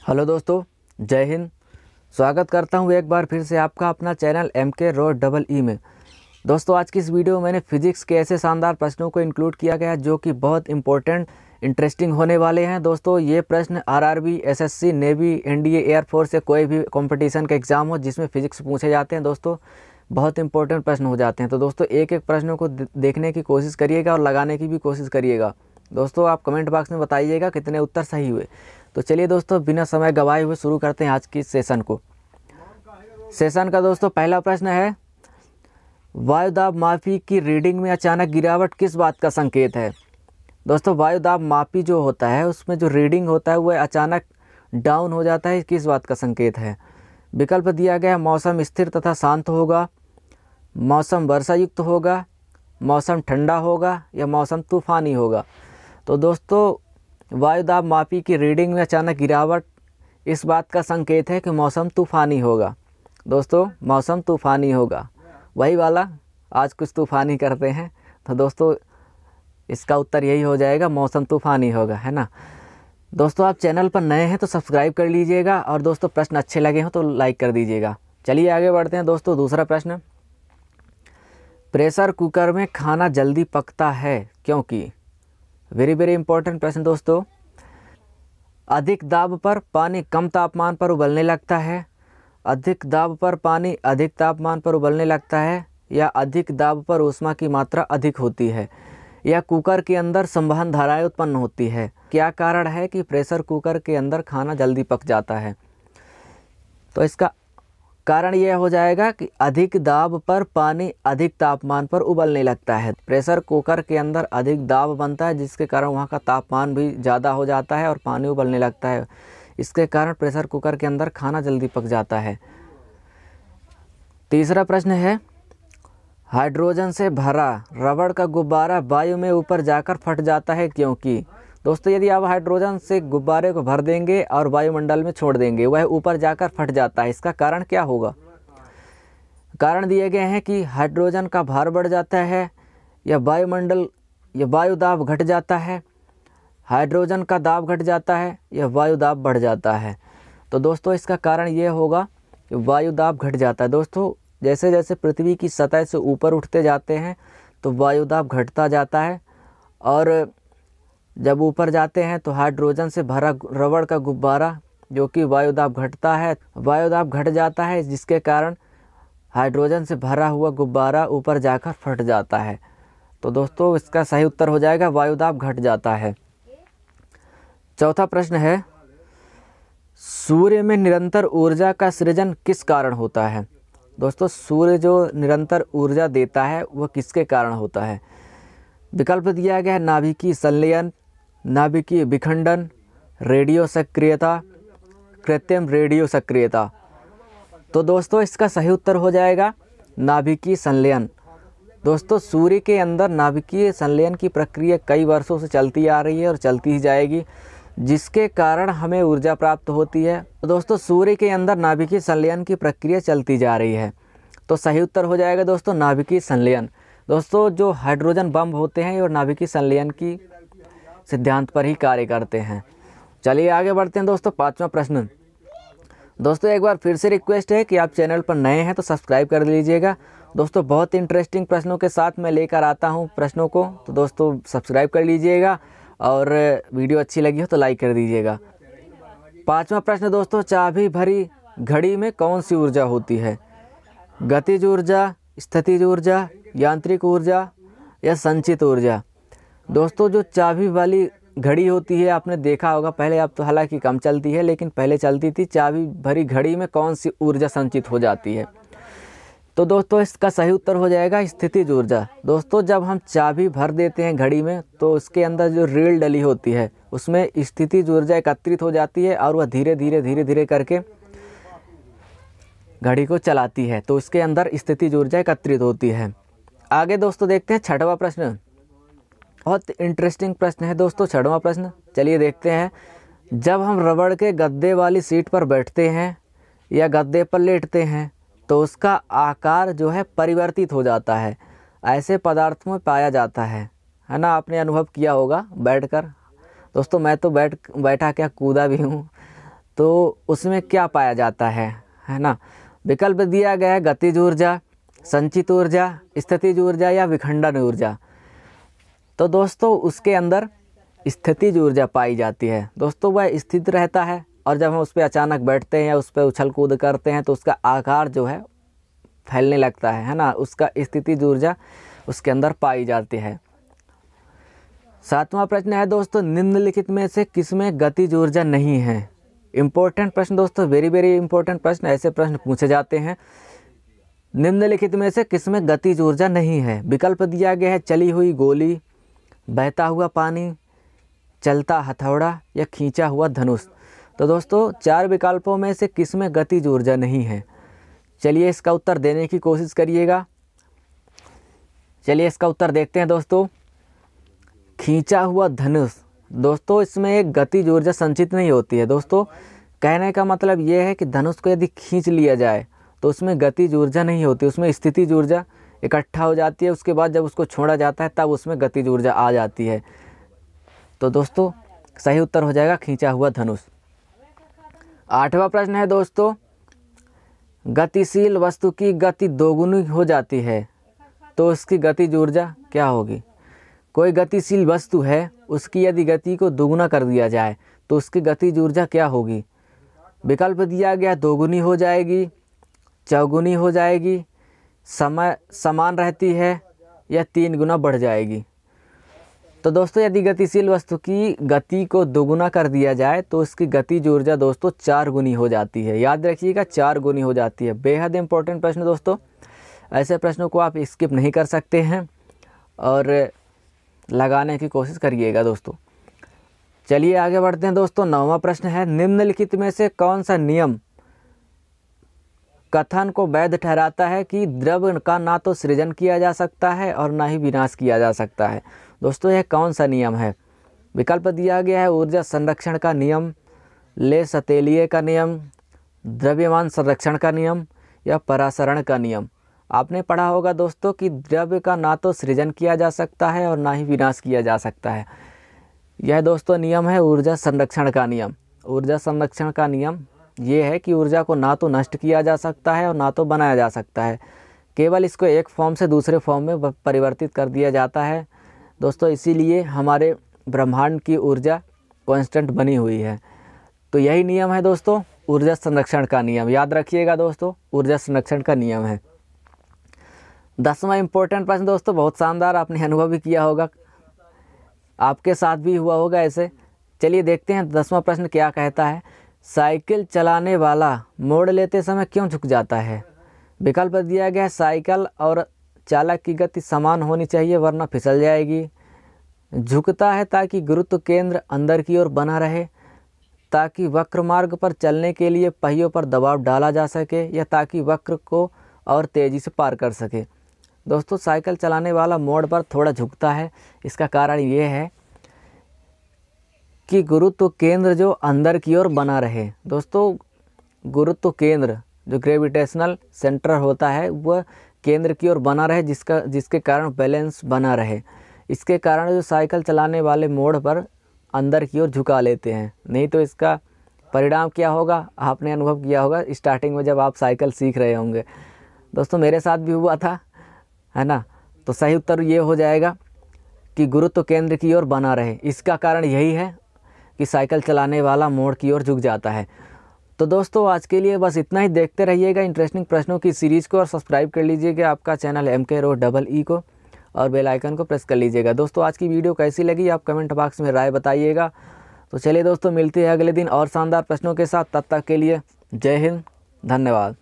Hello दोस्तों, जय हिंद। स्वागत करता हूं एक बार फिर से आपका अपना channel MK raw double E में। दोस्तों, आज की इस वीडियो में मैंने फिजिक्स के ऐसे शानदार प्रश्नों को इंक्लूड किया गया है जो कि बहुत इंपॉर्टेंट इंटरेस्टिंग होने वाले हैं। दोस्तों, ये प्रश्न RRB, SSC, navy, NDA, air force या कोई भी कंपटीशन का एग्ज़ाम हो जिसमें फिजिक्स पूछे जाते हैं, दोस्तों बहुत इंपॉर्टेंट प्रश्न हो जाते हैं। तो दोस्तों, एक एक प्रश्नों को देखने की कोशिश करिएगा और लगाने की भी कोशिश करिएगा। दोस्तों, आप कमेंट बॉक्स में बताइएगा कितने उत्तर सही हुए। तो चलिए दोस्तों, बिना समय गवाए हुए शुरू करते हैं आज की सेशन को। सेशन का दोस्तों पहला प्रश्न है, वायुदाब मापी की रीडिंग में अचानक गिरावट किस बात का संकेत है। दोस्तों, वायुदाब मापी जो होता है उसमें जो रीडिंग होता है वह अचानक डाउन हो जाता है, किस बात का संकेत है। विकल्प दिया गया है, मौसम स्थिर तथा शांत होगा, मौसम वर्षा युक्त होगा, मौसम ठंडा होगा या मौसम तूफानी होगा। तो दोस्तों, वायुदाब मापी की रीडिंग में अचानक गिरावट इस बात का संकेत है कि मौसम तूफानी होगा। दोस्तों, मौसम तूफानी होगा, वही वाला आज कुछ तूफानी करते हैं। तो दोस्तों, इसका उत्तर यही हो जाएगा, मौसम तूफानी होगा, है ना। दोस्तों, आप चैनल पर नए हैं तो सब्सक्राइब कर लीजिएगा और दोस्तों प्रश्न अच्छे लगे हों तो लाइक कर दीजिएगा। चलिए आगे बढ़ते हैं दोस्तों। दूसरा प्रश्न, प्रेशर कुकर में खाना जल्दी पकता है क्योंकि। वेरी वेरी इंपॉर्टेंट प्रश्न दोस्तों। अधिक दाब पर पानी कम तापमान पर उबलने लगता है, अधिक दाब पर पानी अधिक तापमान पर उबलने लगता है, या अधिक दाब पर ऊष्मा की मात्रा अधिक होती है, या कुकर के अंदर संवहन धाराएं उत्पन्न होती है। क्या कारण है कि प्रेशर कुकर के अंदर खाना जल्दी पक जाता है। तो इसका कारण यह हो जाएगा कि अधिक दाब पर पानी अधिक तापमान पर उबलने लगता है। प्रेशर कुकर के अंदर अधिक दाब बनता है जिसके कारण वहाँ का तापमान भी ज़्यादा हो जाता है और पानी उबलने लगता है। इसके कारण प्रेशर कुकर के अंदर खाना जल्दी पक जाता है। तीसरा प्रश्न है, हाइड्रोजन से भरा रबड़ का गुब्बारा वायु में ऊपर जाकर फट जाता है क्योंकि। दोस्तों, यदि आप हाइड्रोजन से गुब्बारे को भर देंगे और वायुमंडल में छोड़ देंगे, वह ऊपर जाकर फट जाता है। इसका कारण क्या होगा। कारण दिए गए हैं कि हाइड्रोजन का भार बढ़ जाता है, या वायुमंडल या वायु दाब घट जाता है, हाइड्रोजन का दाब घट जाता है, या वायु दाब बढ़ जाता है। तो दोस्तों, इसका कारण ये होगा कि वायु दाब घट जाता है। दोस्तों, जैसे जैसे पृथ्वी की सतह से ऊपर उठते जाते हैं तो वायु दाब घटता जाता है, और जब ऊपर जाते हैं तो हाइड्रोजन से भरा रबड़ का गुब्बारा जो कि वायुदाब घटता है, वायुदाब घट जाता है, जिसके कारण हाइड्रोजन से भरा हुआ गुब्बारा ऊपर जाकर फट जाता है। तो दोस्तों, इसका सही उत्तर हो जाएगा, वायुदाब घट जाता है। चौथा प्रश्न है, सूर्य में निरंतर ऊर्जा का सृजन किस कारण होता है। दोस्तों, सूर्य जो निरंतर ऊर्जा देता है वह किसके कारण होता है। विकल्प दिया गया है, नाभिकीय संलयन, नाभिकीय विखंडन, रेडियो सक्रियता, कृत्रिम रेडियो सक्रियता। तो दोस्तों, इसका सही उत्तर हो जाएगा नाभिकीय संलयन। दोस्तों, सूर्य के अंदर नाभिकीय संलयन की प्रक्रिया कई वर्षों से चलती आ रही है और चलती ही जाएगी, जिसके कारण हमें ऊर्जा प्राप्त होती है। तो दोस्तों, सूर्य के अंदर नाभिकीय संलयन की प्रक्रिया चलती जा रही है। तो सही उत्तर हो जाएगा दोस्तों नाभिकीय संलयन। दोस्तों, जो हाइड्रोजन बम होते हैं और नाभिकीय संलयन की सिद्धांत पर ही कार्य करते हैं। चलिए आगे बढ़ते हैं दोस्तों। पांचवा प्रश्न। दोस्तों, एक बार फिर से रिक्वेस्ट है कि आप चैनल पर नए हैं तो सब्सक्राइब कर लीजिएगा। दोस्तों, बहुत इंटरेस्टिंग प्रश्नों के साथ मैं लेकर आता हूं प्रश्नों को, तो दोस्तों सब्सक्राइब कर लीजिएगा और वीडियो अच्छी लगी हो तो लाइक कर दीजिएगा। पांचवा प्रश्न दोस्तों, चाबी भरी घड़ी में कौन सी ऊर्जा होती है। गतिज ऊर्जा, स्थितिज ऊर्जा, यांत्रिक ऊर्जा या संचित ऊर्जा। दोस्तों, जो चाबी वाली घड़ी होती है आपने देखा होगा पहले, अब तो हालांकि कम चलती है लेकिन पहले चलती थी। चाबी भरी घड़ी में कौन सी ऊर्जा संचित हो जाती है। तो दोस्तों, इसका सही उत्तर हो जाएगा स्थितिज ऊर्जा। दोस्तों, जब हम चाबी भर देते हैं घड़ी में तो उसके अंदर जो रील डली होती है उसमें स्थितिज ऊर्जा एकत्रित हो जाती है और वह धीरे धीरे धीरे धीरे करके घड़ी को चलाती है। तो उसके अंदर स्थितिज ऊर्जा एकत्रित होती है। आगे दोस्तों देखते हैं छठवां प्रश्न। बहुत इंटरेस्टिंग प्रश्न है दोस्तों छठवां प्रश्न। चलिए देखते हैं, जब हम रबड़ के गद्दे वाली सीट पर बैठते हैं या गद्दे पर लेटते हैं तो उसका आकार जो है परिवर्तित हो जाता है, ऐसे पदार्थों में पाया जाता है ना। आपने अनुभव किया होगा बैठकर। दोस्तों, मैं तो बैठा क्या कूदा भी हूँ। तो उसमें क्या पाया जाता है ना। विकल्प दिया गया है गतिज ऊर्जा, संचित ऊर्जा, स्थितिज ऊर्जा या विखंडन ऊर्जा। तो दोस्तों उसके अंदर स्थितिज ऊर्जा पाई जाती है। दोस्तों वह स्थित रहता है और जब हम उस पर अचानक बैठते हैं या उस पर उछल कूद करते हैं तो उसका आकार जो है फैलने लगता है ना, उसका स्थितिज ऊर्जा उसके अंदर पाई जाती है। 7वां प्रश्न है दोस्तों, निम्नलिखित में से किसमें गतिज ऊर्जा नहीं है। इम्पोर्टेंट प्रश्न दोस्तों, वेरी वेरी इंपॉर्टेंट प्रश्न, ऐसे प्रश्न पूछे जाते हैं। निम्नलिखित में से किसमें गतिज ऊर्जा नहीं है। विकल्प दिया गया है चली हुई गोली, बहता हुआ पानी, चलता हथौड़ा या खींचा हुआ धनुष। तो दोस्तों 4 विकल्पों में से किसमें गतिज ऊर्जा नहीं है। चलिए इसका उत्तर देने की कोशिश करिएगा। चलिए इसका उत्तर देखते हैं दोस्तों, खींचा हुआ धनुष। दोस्तों इसमें एक गतिज ऊर्जा संचित नहीं होती है। दोस्तों कहने का मतलब ये है कि धनुष को यदि खींच लिया जाए तो उसमें गतिज ऊर्जा नहीं होती, उसमें स्थितिज ऊर्जा इकट्ठा हो जाती है। उसके बाद जब उसको छोड़ा जाता है तब उसमें गतिज ऊर्जा आ जाती है। तो दोस्तों सही उत्तर हो जाएगा खींचा हुआ धनुष। 8वां प्रश्न है दोस्तों, गतिशील वस्तु की गति दोगुनी हो जाती है तो उसकी गतिज ऊर्जा क्या होगी। कोई गतिशील वस्तु है, उसकी यदि गति को दोगुना कर दिया जाए तो उसकी गतिज ऊर्जा क्या होगी। विकल्प दिया गया दोगुनी हो जाएगी, चौगुनी हो जाएगी, समय समान रहती है या 3 गुना बढ़ जाएगी। तो दोस्तों यदि गतिशील वस्तु की गति को दोगुना कर दिया जाए तो उसकी गतिज ऊर्जा दोस्तों 4 गुनी हो जाती है। याद रखिएगा 4 गुनी हो जाती है। बेहद इंपॉर्टेंट प्रश्न दोस्तों, ऐसे प्रश्नों को आप स्किप नहीं कर सकते हैं और लगाने की कोशिश करिएगा दोस्तों। चलिए आगे बढ़ते हैं दोस्तों। 9वां प्रश्न है, निम्नलिखित में से कौन सा नियम कथन को वैध ठहराता है कि द्रव्य का ना तो सृजन किया जा सकता है और ना ही विनाश किया जा सकता है। दोस्तों यह कौन सा नियम है। विकल्प दिया गया है ऊर्जा संरक्षण का नियम, ले सतेलिए का नियम, द्रव्यमान संरक्षण का नियम या परासरण का नियम। आपने पढ़ा होगा दोस्तों कि द्रव्य का ना तो सृजन किया जा सकता है और ना ही विनाश किया जा सकता है। यह दोस्तों नियम है ऊर्जा संरक्षण का नियम। ऊर्जा संरक्षण का नियम ये है कि ऊर्जा को ना तो नष्ट किया जा सकता है और ना तो बनाया जा सकता है, केवल इसको एक फॉर्म से दूसरे फॉर्म में परिवर्तित कर दिया जाता है। दोस्तों इसीलिए हमारे ब्रह्मांड की ऊर्जा कांस्टेंट बनी हुई है। तो यही नियम है दोस्तों ऊर्जा संरक्षण का नियम। याद रखिएगा दोस्तों ऊर्जा संरक्षण का नियम है। 10वां इंपॉर्टेंट प्रश्न दोस्तों, बहुत शानदार, आपने अनुभव भी किया होगा, आपके साथ भी हुआ होगा ऐसे। चलिए देखते हैं 10वां प्रश्न क्या कहता है। साइकिल चलाने वाला मोड़ लेते समय क्यों झुक जाता है। विकल्प दिया गया है साइकिल और चालक की गति समान होनी चाहिए वरना फिसल जाएगी, झुकता है ताकि गुरुत्व केंद्र अंदर की ओर बना रहे, ताकि वक्र मार्ग पर चलने के लिए पहियों पर दबाव डाला जा सके या ताकि वक्र को और तेज़ी से पार कर सके। दोस्तों साइकिल चलाने वाला मोड़ पर थोड़ा झुकता है, इसका कारण ये है कि गुरुत्व केंद्र जो अंदर की ओर बना रहे। दोस्तों गुरुत्व केंद्र जो ग्रेविटेशनल सेंटर होता है वह केंद्र की ओर बना रहे, जिसके कारण बैलेंस बना रहे। इसके कारण जो साइकिल चलाने वाले मोड़ पर अंदर की ओर झुका लेते हैं, नहीं तो इसका परिणाम क्या होगा आपने अनुभव किया होगा स्टार्टिंग में जब आप साइकिल सीख रहे होंगे। दोस्तों मेरे साथ भी हुआ था, है ना। तो सही उत्तर ये हो जाएगा कि गुरुत्व केंद्र की ओर बना रहे। इसका कारण यही है कि साइकिल चलाने वाला मोड़ की ओर झुक जाता है। तो दोस्तों आज के लिए बस इतना ही। देखते रहिएगा इंटरेस्टिंग प्रश्नों की सीरीज़ को और सब्सक्राइब कर लीजिएगा आपका चैनल MK को और बेल आइकन को प्रेस कर लीजिएगा। दोस्तों आज की वीडियो कैसी लगी आप कमेंट बॉक्स में राय बताइएगा। तो चलिए दोस्तों मिलते हैं अगले दिन और शानदार प्रश्नों के साथ। तब तक के लिए जय हिंद, धन्यवाद।